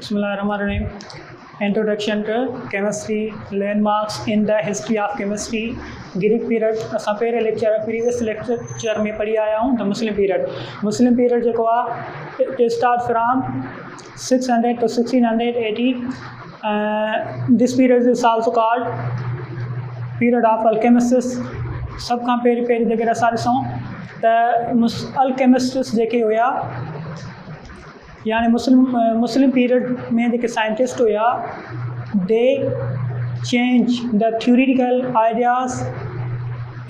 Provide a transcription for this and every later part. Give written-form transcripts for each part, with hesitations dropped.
Bismillahirrahmanirrahim. Introduction to chemistry, landmarks in the history of chemistry. Greek period असां पहिरें lecture previous lecture में पढ़ी आया हूँ. The Muslim period जेको आहे it start from 600 to 1680. This period is also called period of alchemists. सब खां पहिरीं जेकर असां ॾिसूं त अल्केमिस्ट्स जेके हुया यानी मुस्लिम पीरियड में जेके साइंटिस्ट हुया दे change the theoretical ideas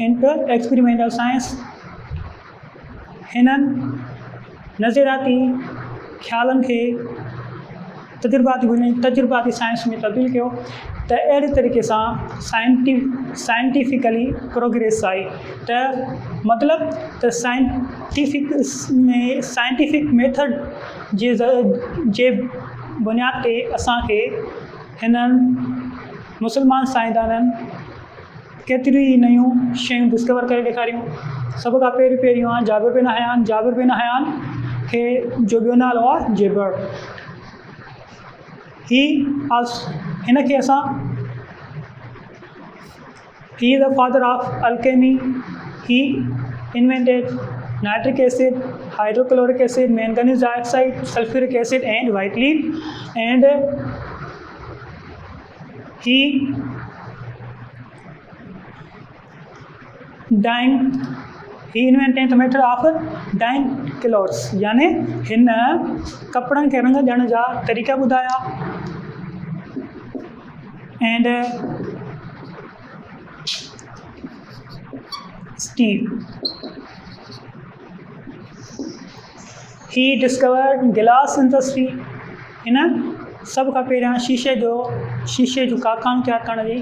into experimental science. हिननि नज़रियाती ख़्यालनि खे तजुर्बाती साइंस में तब्दील कियो त अहिड़े तरीक़े सां साइंटिफिकली प्रोग्रेस आई. त मतिलबु त साइंटिफिक मेथड जे बुनियाद ते असांखे हिननि मुस्लमान साइंसदाननि केतिरियूं ई नयूं शयूं डिस्कवर करे ॾेखारियूं. सभ खां पहिरियों आहे जाबिर बिन हयान खे जो ॿियो नालो आहे जेबर. हिनखे असां he the father of alchemy. He invented nitric acid, hydrochloric acid, manganese dioxide, sulphuric acid and white lead and he invented the method of dyeing clothes. यानी हिन कपड़नि खे रंग ॾियण जा तरीक़ा ॿुधाया. And steel. He discovered glass industry. हिन सभ खां पहिरियां शीशे जो कारखानो तयारु करण जी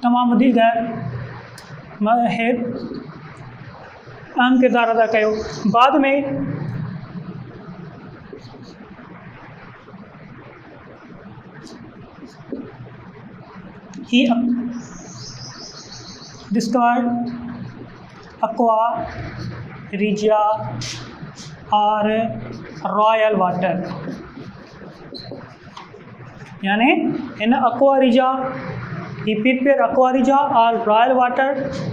तमामु वधीक अहम किरदारु अदा कयो. बाद में ही डिस्कवर्ड aqua regia और रॉयल वाटर. यानी इन aqua regia he prepared aqua regia or royal water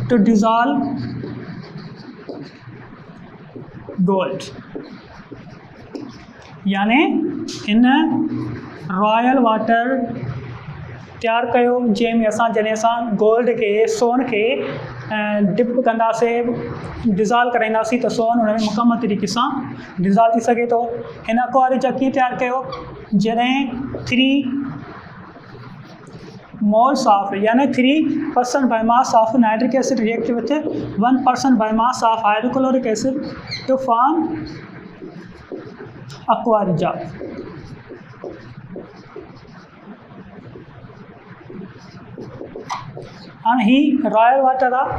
to dissolve gold. यानी इन रॉयल वाटर तैयार कयो जंहिंमें जॾहिं असां गोल्ड खे सोन खे डिप कंदासीं डिज़ॉल्व कराईंदासीं त सोन हुन में मुकमल तरीक़े सां डिज़ॉल्व थी सघे थो. हिन aqua regia कीअं तैयारु कयो जॾहिं 3 moles of यानी 3% by mass of nitric acid react with 1% by mass of hydrochloric acid to form aqua regia. हाणे ही रॉयल वाटर आहे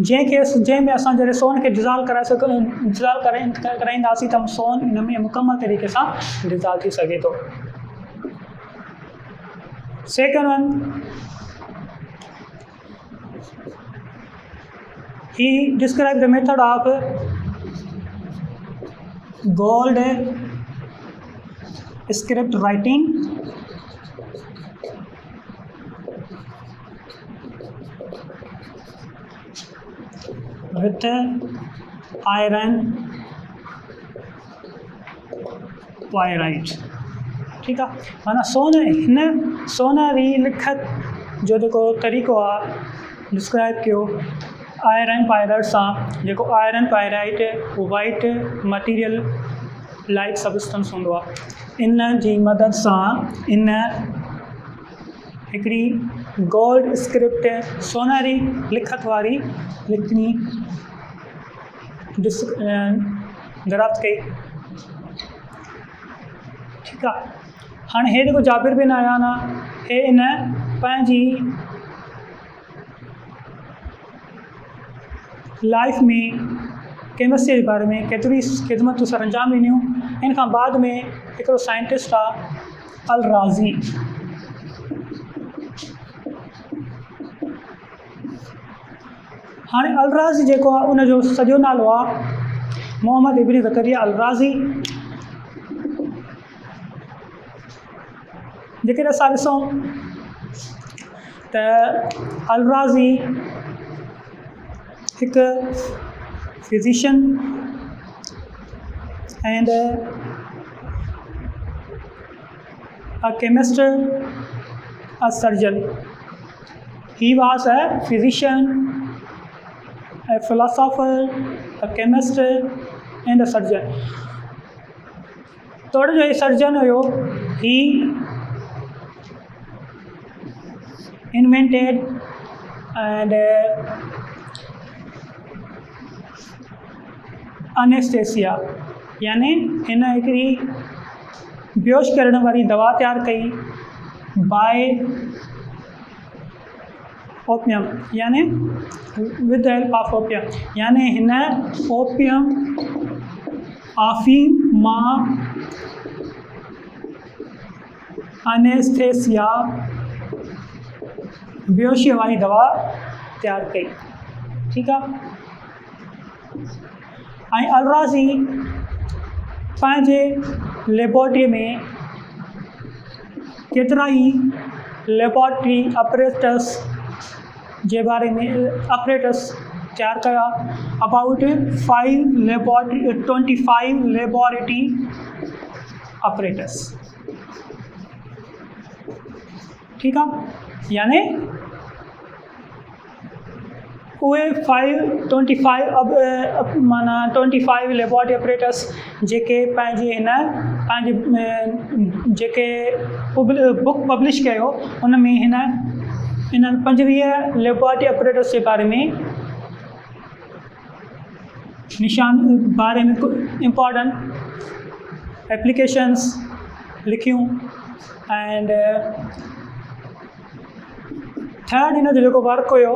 जंहिंमें असां जॾहिं सोन खे डिज़ॉल्व कराईंदासीं त सोन इन में मुकमल तरीक़े सां डिज़ॉल्व थी सघे थो. Second one, he described the method of gold script writing. With iron pyrite. ठीक आहे. माना हिन सोनरी लिखत जो जेको तरीक़ो आहे डिस्क्राइब कयो आयरन पायराइट सां. जेको iron pyrite white material like substance हूंदो आहे. इन जी मदद सां इन हिकिड़ी गोल्ड स्क्रिप्ट सोनरी लिखत वारी लिखणी दराज़ कई. ठीकु आहे. हाणे हे जेको जाबिर बिन हयान आहे हे इन पंहिंजी लाइफ में केमिस्ट्री जे बारे में केतिरी ख़िदमतूं सर अंजाम ॾिनियूं. इन खां बाद में हिकिड़ो साइंटिस्ट आहे अल राज़ी. हाणे अल राज़ी जेको आहे उनजो सॼो नालो आहे मोहम्मद इब्न ज़करिया अल राज़ी. जेकर असां ॾिसूं त अल-राज़ी हिकु physician and a chemist, a surgeon. He was a physician, a philosopher, a chemist and a surgeon. थोड़ा जो सर्जन हुयो, he invented and anesthesia, यानी हिन हिकिड़ी बेहोश करण वारी दवा तैयार कई बाय ओपियम, यानी with the help of opium, यानी हिन ओपियम अफीम मां एनेस्थेसिया बेहोशी वारी दवा तैयार कई। ठीक है। ऐं अल-राज़ी पंहिंजे लेबोरेटरी में केतिरा ई लेबोरेटरी ऑपरेटर्स जे बारे में तैयार कया। About 25 laboratory operators. ठीक है। यानी उहे 25 लेबोरेटरी ऑपरेटर्स जेके पंहिंजे जेके बुक पब्लिश कयो उन में इन्हनि 25 लेबोरेटरी ऑपरेटर्स जे बारे में इम्पॉर्टेंट एप्लीकेशंस लिखियूं। एंड थर्ड हिन जो जेको वर्क हुयो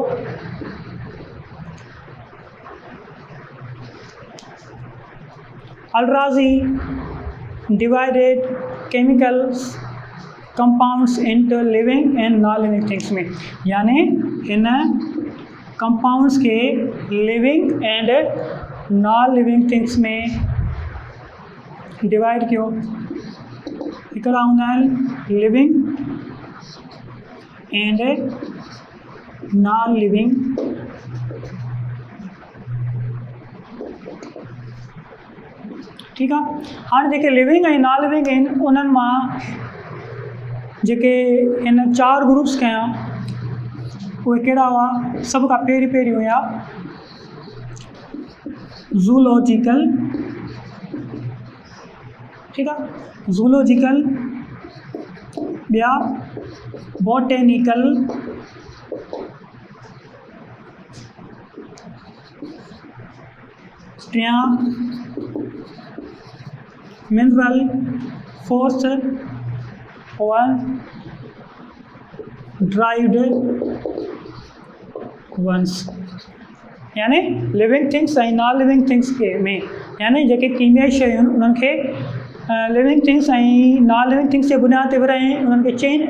अल-राज़ी divided chemicals compounds into living and non-living things में, यानी इन compounds के living and non-living things में divide कियो। हिकिड़ा हूंदा आहिनि living and non-living। ठीक है। हाँ, जेके लिविंग ऐं नॉन लिविंग आहिनि उन्हनि मां जेके हिन 4 ग्रुप्स कया उहे कहिड़ा हुआ? सभ खां पहिरीं हुया ज़ूलॉजिकल। ठीक आहे। ज़ूलॉजिकल, ॿिया बॉटेनिकल, टियां mineral, fourth one derived ones, यानी लिविंग थिंग्स ऐं नॉन लिविंग थिंग्स के में, यानी जेके कीमियाई शयूं आहिनि उन्हनि खे लिविंग थिंग्स ऐं नॉन लिविंग थिंग्स जे बुनियाद ते विराई, उन्हनि खे चेन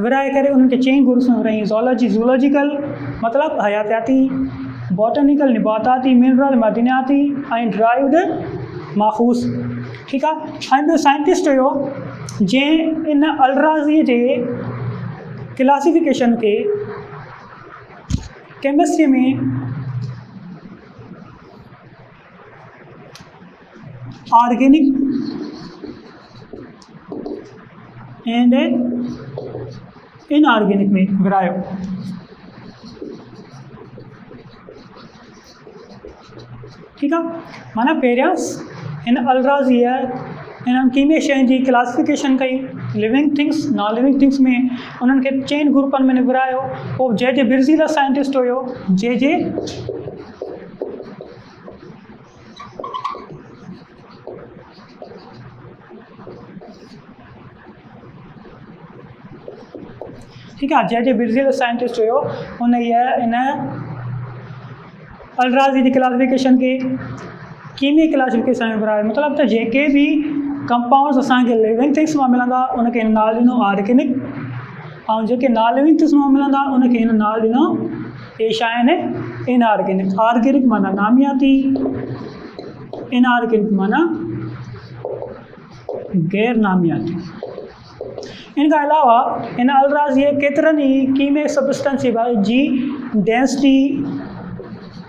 विराए करे उन्हनि खे चेन ग्रुप्स में विराई। ज़ूलॉजिकल मतिलबु हयातियाती, बॉटनिकल निबाताती, मिनरल मदनियाती ऐं ड्राइव्ड माखूस। ठीक है। ऐं ॿियो साइंटिस्ट हुयो जंहिं इन अल-राज़ीअ जे क्लासिफिकेशन के केमिस्ट्री में ऑर्गेनिक एंड इनऑर्गेनिक में विरायो। ठीक है। माना पहिरियां हिन अल-राज़ीअ इन्हनि कीमियाई शयुनि जी क्लासिफिकेशन कई, living things non living things में, उन्हनि खे चेन ग्रुपनि में विरायो। पोइ जे बिर्ज़ीला साइंटिस्ट हुयो, जे ठीक है। जे बिर्ज़ीला साइंटिस्ट हुयो उन इन अल-राज़ी जी क्लासिफिकेशन के कीमियाई क्लासिफिकेशन में विरायो। मतिलबु त जेके बि कंपाउंड्स असांखे लिविंग थिंग्स मां मिलंदा उनखे नाल ॾिनो ऑर्गेनिक, ऐं जेके नॉन लिविंग थिंग्स मां मिलंदा उनखे हिन नाल ॾिनो ये छा आहिनि? इनऑर्गेनिक। ऑर्गेनिक माना नामियाती, इनऑर्गेनिक माना गैर नामियाती। इनका अलावा इन अलराज़ी केतिरनि ई कीमे सब्सटेंस जी डेंसिटी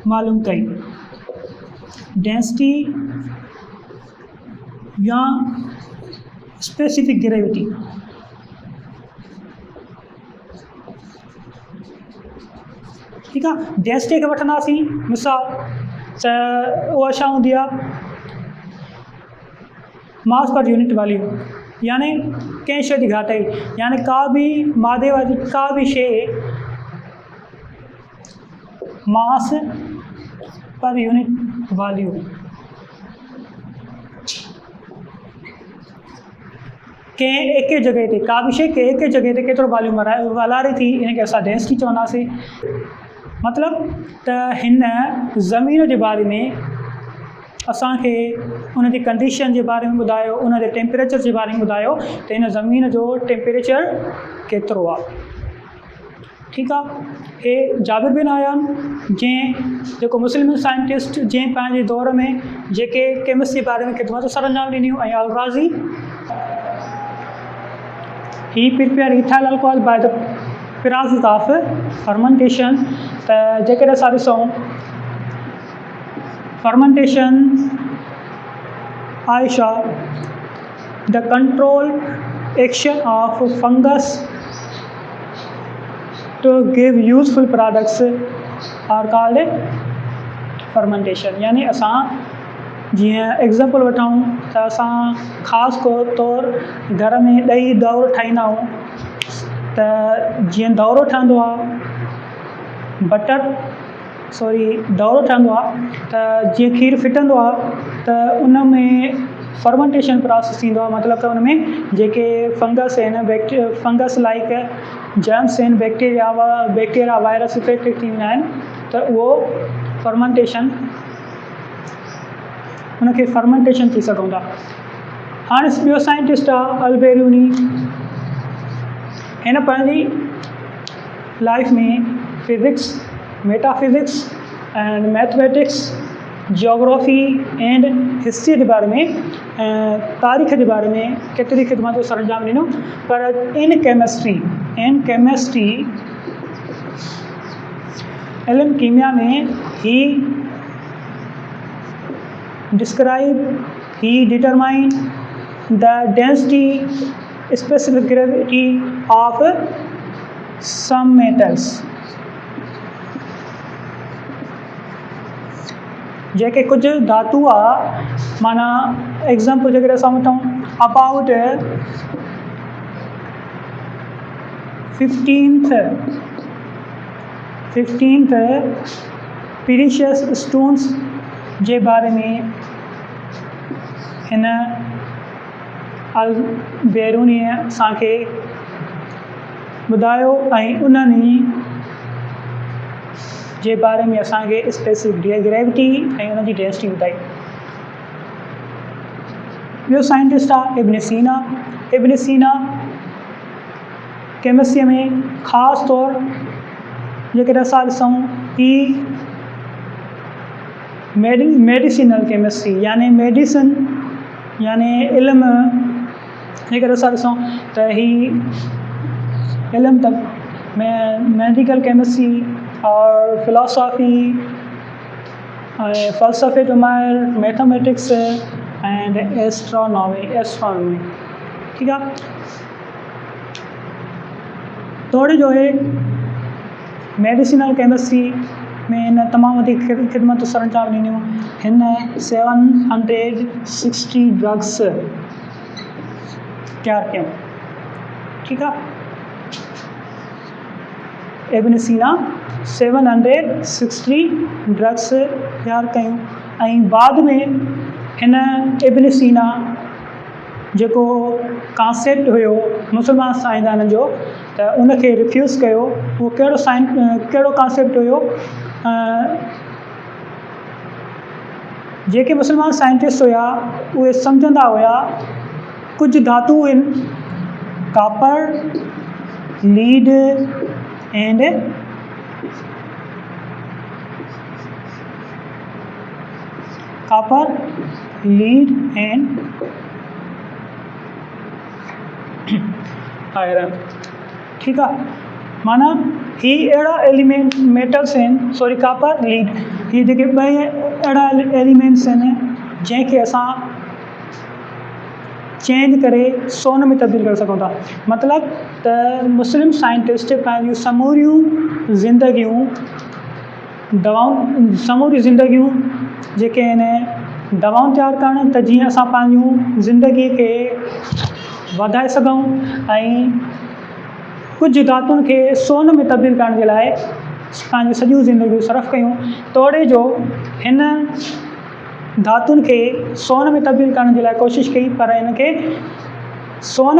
मालूम कई, डेंसिटी या स्पेसिफिक ग्रेविटी। ठीक है, डेंसिटी के वठंदासीं मिसाल त उहा छा हूंदी आहे, मास पर यूनिट वैल्यू, यानी कंहिं शइ जी घाटाई, यानी का भी मादे वारी का भी शइ मास पर यूनिट वैल्यू कंहिं एक जगह ते, का भी शइ कंहिं एक जगह ते केतिरो वॉल्यूम वलारे थी, इनखे असां डेंसिटी चवंदासीं। मतिलबु त हिन ज़मीन जे बारे में असांखे उन जी कंडीशन जे बारे में ॿुधायो, उन जे टेम्परेचर जे बारे में ॿुधायो त हिन ज़मीन जो टेम्परेचर केतिरो आहे। ठीकु आहे, हे जाबिर बिन आयान जंहिं जेको मुस्लिम साइंटिस्ट जंहिं पंहिंजे दौर में जेके केमिस्ट्री जे बारे में ख़िदमत सरअंजाम ॾिनियूं, ऐं Al Razi he prepare ethyl alcohol by the process of fermentation. त जेकॾहिं असां ॾिसूं फर्मेंटेशन आयशा the control action of fungus to give useful products are called fermentation। यानी असां जीअं एग्ज़ाम्पल वठूं त असां ख़ासि तौर घर में ॾही दौर ठाहींदा आहियूं, त जीअं दौरो ठहंदो आहे दौरो ठहंदो आहे त जीअं खीरु फिटंदो आहे त उन में फर्मेंटेशन प्रोसेस थींदो आहे। मतिलबु त उन में जेके फंगस आहिनि, फंगस लाइक जर्म्स आहिनि, बैक्टीरिया वायरस इफेक्टिव थी वेंदा आहिनि, त उहो फर्मेंटेशन उनखे फर्मेंटेशन थी सघूं था। हाणे ॿियो साइंटिस्ट आहे अल्बेरूनी, हिन पंहिंजी लाइफ में physics, metaphysics and mathematics, geography and history के बारे में, तारीख़ के बारे में केतरी ख़िदमत सरअंजाम ॾिनो। पर इन केमिस्ट्री इल्म कीमिया में he determine the density specific gravity of some metals. जेके कुछ धातु आहे, माना एग्ज़ाम्पल जेकॾहिं असां वठूं अबाउट 15th प्रीशियस स्टोन्स जे बारे में हिन अल्बेरूनी असांखे ॿुधायो, ऐं उन्हनि जे बारे में असांखे स्पेसिफिक ग्रेविटी ऐं उन जी डेंसिटी ॿुधाई। ॿियो साइंटिस्ट आहे इब्न सीना। इब्न सीना केमिस्ट्री में ख़ासि तौर जेकॾहिं असां ॾिसूं ही मेडिसिनल केमिस्ट्री, यानी मेडिसिन यानी इल्मु, जेकॾहिं असां ॾिसूं त ही इल्मु त मेडिकल केमिस्ट्री और फिलोसॉफी फ़लसफ़े जो माहिर, मैथमेटिक्स एंड एस्ट्रोनॉमी। ठीकु आहे, थोड़ी जो है मेडिसिनल केमिस्ट्री में हिन तमामु वधीक ख़िदमत सरअंजाम ॾिनियूं। हिन 760 ड्रग्स तैयार कयूं। ठीकु आहे, इब्न सीना 760 ड्रग्स तैयार कयूं, ऐं बाद में हिन इब्न सीना जेको कॉन्सेप्ट हुयो मुसलमान साइंसदाननि जो, त उनखे रिफ्यूज़ कयो। उहो कहिड़ो कॉन्सेप्ट हुयो, जेके मुसलमान साइंटिस्ट हुया उहे सम्झंदा हुया कुझु धातु आहिनि कापर, लीड एंड आयरन। ठीकु आहे, माना ही अहिड़ा एलिमेंट मेटल्स आहिनि, सॉरी कापर लीड, ही जेके ॿ अहिड़ा एलिमेंट्स आहिनि जंहिंखे असां चेंज करे सोन में तब्दील करे सघूं था। मतिलबु त मुस्लिम साइंटिस्ट पंहिंजूं समूरियूं ज़िंदगियूं जेके आहिनि दवाऊं तयारु करणु, त जीअं असां पंहिंजूं ज़िंदगीअ खे वधाए सघूं ऐं कुझु धातुनि खे सोन में तब्दील करण जे लाइ पंहिंजूं सॼियूं ज़िंदगियूं सर्फ कयूं। तोड़े जो हिन धातुनि खे सोन में तब्दील करण जे लाइ कोशिशि कई, पर हिनखे सोन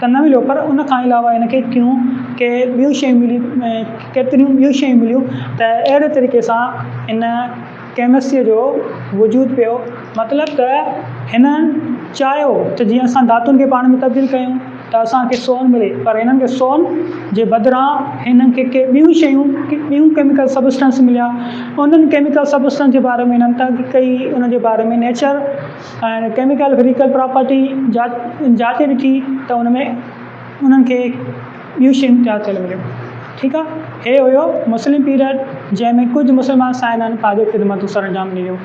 त न मिलियो, पर उन खां अलावा हिनखे के ॿियूं शयूं मिलियूं, केतिरियूं ॿियूं शयूं मिलियूं, त अहिड़े तरीक़े सां इन केमिस्ट्रीअ जो वजूदु पियो। मतिलबु त हिननि चाहियो त जीअं असां धातुनि खे पाण में तब्दील कयूं त असांखे सोन मिले, पर हिननि खे सोन जे बदिरां हिननि खे ॿियूं शयूं, ॿियूं केमिकल सबस्टेंस मिलिया। उन्हनि केमिकल सबस्टेंस जे बारे में हिननि तहक़ीक़ कई, उन जे बारे में नेचर ऐं केमिकल फिजिकल प्रॉपर्टी जाचे ॾिठी, त उन में उन्हनि खे ॿियूं शयूं तयारु कयल मिलियूं। ठीकु आहे, हे हुयो मुस्लिम पीरियड, जंहिंमें कुझु मुस्लमान साइंसदान पंहिंजो ख़िदमतूं सर अंजाम ॾिनियूं।